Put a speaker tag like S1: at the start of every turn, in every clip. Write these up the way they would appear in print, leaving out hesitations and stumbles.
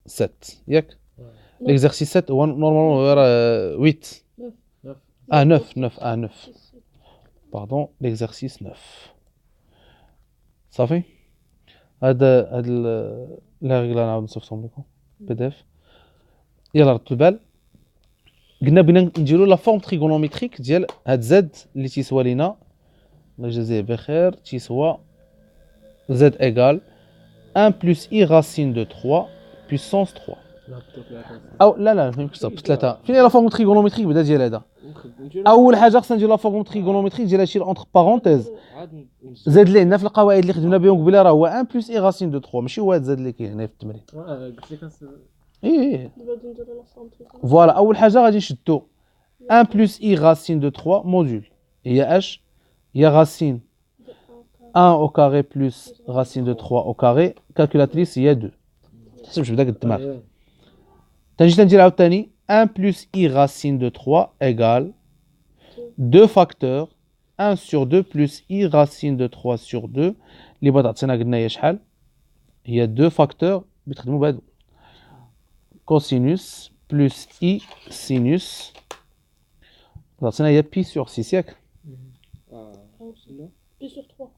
S1: 7 ياك l'exercice 7 هو normalement 8 9 pardon l'exercice 9 صافي هذا لا ريغلا نعاود نصيفطهم لكم PDF يلا ردوا البال قلنا بغينا نديروا لا فورم تريغونوميتريك ديال هاد زد اللي تيسوى لينا الله يجازيه بخير تيسوى z égale 1 plus i racine de 3 puissance 3 او لا ما يمكنش تصاوب ثلاثه فين هي لا فورم تريغونوميتريك بدا ديال هذا اول حاجه خصنا ندير لا فورم تريغونوميتريك ديال هادشي اونتر بارونتيز زاد اللي عندنا في القواعد اللي خدمنا بهم قبيله راه هو 1 plus i racine de 3 ماشي هو هاد زاد اللي كاين هنا في التمرين
S2: قلت لك
S1: ايه فوالا اول حاجه غادي نشدو 1 plus i racine de 3 موديول هي اش هي racine 1 au carré plus racine de 3 au carré calculatrice هي 2 تحسبش بداك الدماغ تنجي تندير عاوتاني 1 plus i racine de 3 égale 2 facteurs 1 sur 2 plus i racine de 3 sur 2 اللي بغات تعطينا قلنا هي شحال هي 2 facteurs بتخدموا بهادو cosinus plus i sinus تعطينا هي pi sur 6 ياك
S3: Pi sur 3.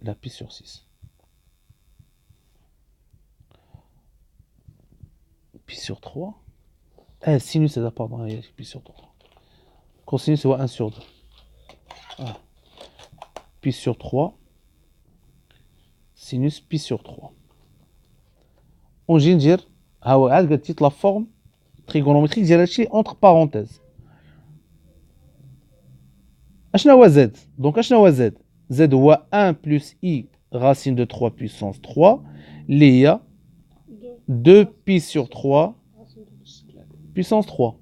S1: لا pi sur 6 pi sur 3 sinus هذا pardon هي pi sur 3 cosinus هو 1 sur 2 pi sur 3 sinus pi sur 3 ونجي ندير ها هو عاد قلت لا فورم تريغونوميتريك ديال هادشي اونتر بارونتيز اشنا هو زد دونك اشنا هو زد زد هو 1 بلس اي racine de 3 puissance 3 اللي هي 2 pi sur 3 puissance 3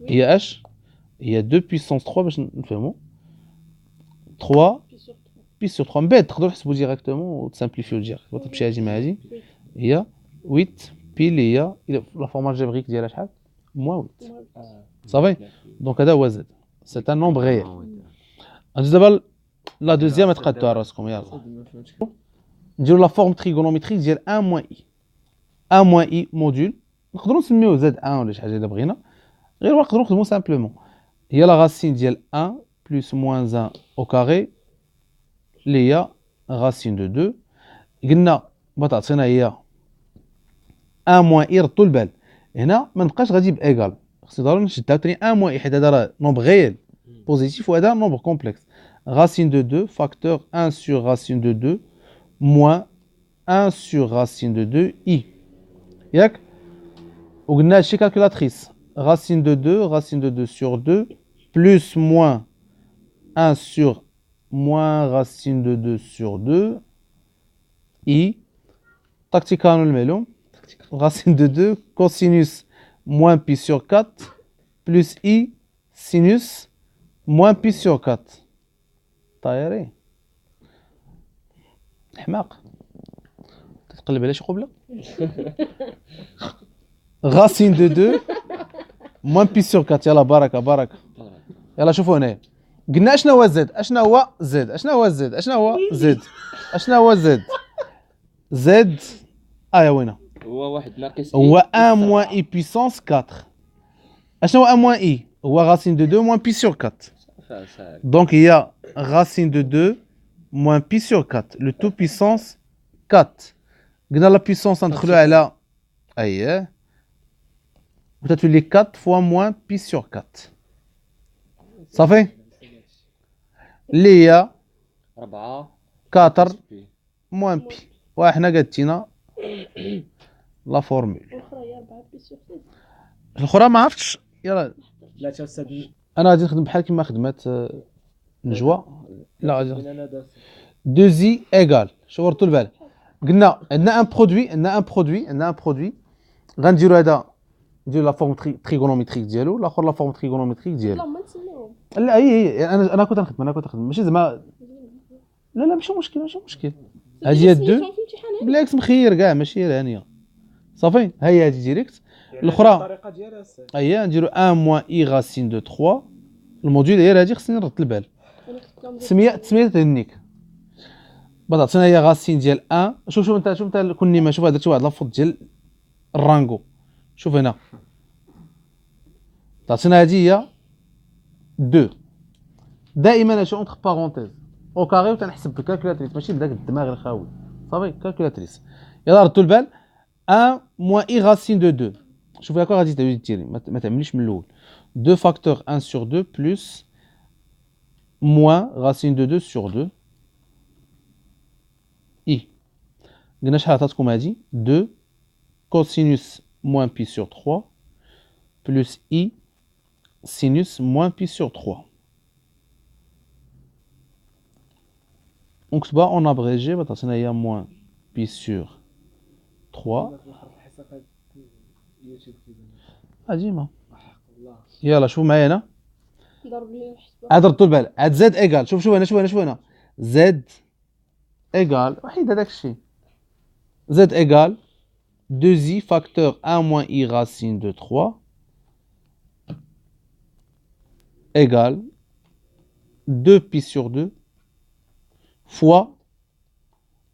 S1: هي اش هي 2 puissance 3 باش نفهموا 3 pi sur 3 من بعد تقدروا تحسبوا ديريكتومون وتسامبليفيو ديريكت وتمشي هادي مع هادي هي 8 بي اللي هي لا فورم الجبريك ديالها شحال موان 8 صافي دونك هذا هو زد سي ان نومبر غير ندوز دابا لا دوزيام تقادوها راسكم يلاه نديرو لا فورم تريغونوميتريك ديال 1 موان اي 1 موان اي موديول نقدروا نسميوه زد 1 ولا شي حاجه الا بغينا غير نقدروا نخدموا سامبلومون هي لا راسين ديال 1 بلس موان 1 او كاري اللي هي راسين دو 2 قلنا بتعطينا هي 1 موان اي ردوا البال هنا ما نبقاش غادي بايكال خصني ضروري نشد عاوتاني 1 موان اي حيت هذا راه نومبر غيال بوزيتيف وهذا نومبر كومبلكس racine de 2 facteur 1 sur racine de 2 moins 1 sur racine de 2 i ياك وقلنا هادشي كالكولاتريس racine de 2 racine de 2 sur 2 plus moins 1 sur moins racine de 2 sur 2 i تكتيكانو المعلوم racine de 2 cosinus moins pi sur 4 plus i sinus moins pi sur 4 طايرين حماق تتقلب على شي قبله racine de 2 moins pi sur 4 يلا بركه يلا شوفوا هنا قلنا اشنا هو زد اشنا هو زد اشنا هو زد اشنا هو زد اشنا هو زد زد وينه
S2: هو واحد ناقص
S1: هو 1 moins i puissance 4 اشنا هو 1 moins i هو racine de 2 moins pi sur 4 donc il y a racine de 2 moins pi sur 4 le tout puissance 4 قلنا la puissance ندخلوا على اييه وتتولي 4 fois moins pi sur 4 صافي اللي هي
S2: 4
S1: 4 moins pi وحنا قالتينا لا فورمول
S3: الاخرى هي 4 بي سور 6
S1: الاخرى ما عرفتش يلا
S2: 3 7
S1: انا غادي نخدم بحال كيما خدمات نجوى لا غادي 2 زي ايغال شوفوا ردوا البال قلنا عندنا ان برودوي غنديروا هذا نديروا لا فورم تريغونوميتريك ديالو الاخر لا فورم تريغونوميتريك ديالو
S3: لا ما نسميوهم
S1: لا هي انا كنت نخدم ماشي زعما لا ماشي مشكل هذه هي الدو بالعكس مخير كاع ماشي رانيه صافي هي هذه ديريكت الاخرى
S2: الطريقه ديالها
S1: هي نديروا 1 موان اي راسين دو 3 الموديول هي هذه خصني نرد البال تسميه تهنيك تعطينا هي غاسين ديال 1. شوف انت الكنيمه، شوف درتي واحد لافوط ديال الرانغو. شوف هنا تعطينا هذه هي 2. دائما اش اونتر بارونتيز او كاري وتنحسب بالكالكولاتريس ماشي بداك الدماغ الخاوي. صافي كالكولاتريس. يلا ردوا البال 1 موان اي غاسين دو 2. شوفي هكا غادي ديري ما تعمليش من الاول. 2 فاكتور 1 sur 2 plus moins racine de 2 sur 2 i. قلنا شحال عطاتكم هادي 2 cosinus moins pi sur 3 plus i sinus moins pi sur 3. ونكتبها اون ابريجي تعطينا هي moins pi sur 3. ديما يلا شوفوا معايا هنا.
S3: ضرب لي الحسبة.
S1: عاد ردوا البال عاد زد ايكال. شوف هنا زد ايكال وحيد هذاك الشيء. زد ايكال 2i فاكتور 1 moins i racine de 3 égale 2 pi sur 2 fois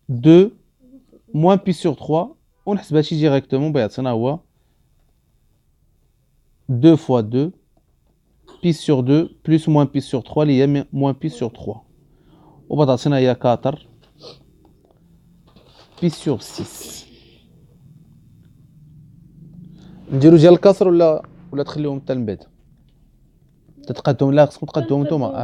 S1: 2 moins pi sur 3. ونحسب هادشي ديريكتومون بيعطينا هو 2 fois 2 pi sur 2 plus moins pi sur 3 اللي هي moins pi sur 3. وبتعطينا هي 4 pi sur 6. نديرو ديال الكسر ولا تخليهم حتى من بعد؟ تتقدم لا خصكم تقدموا نتوما.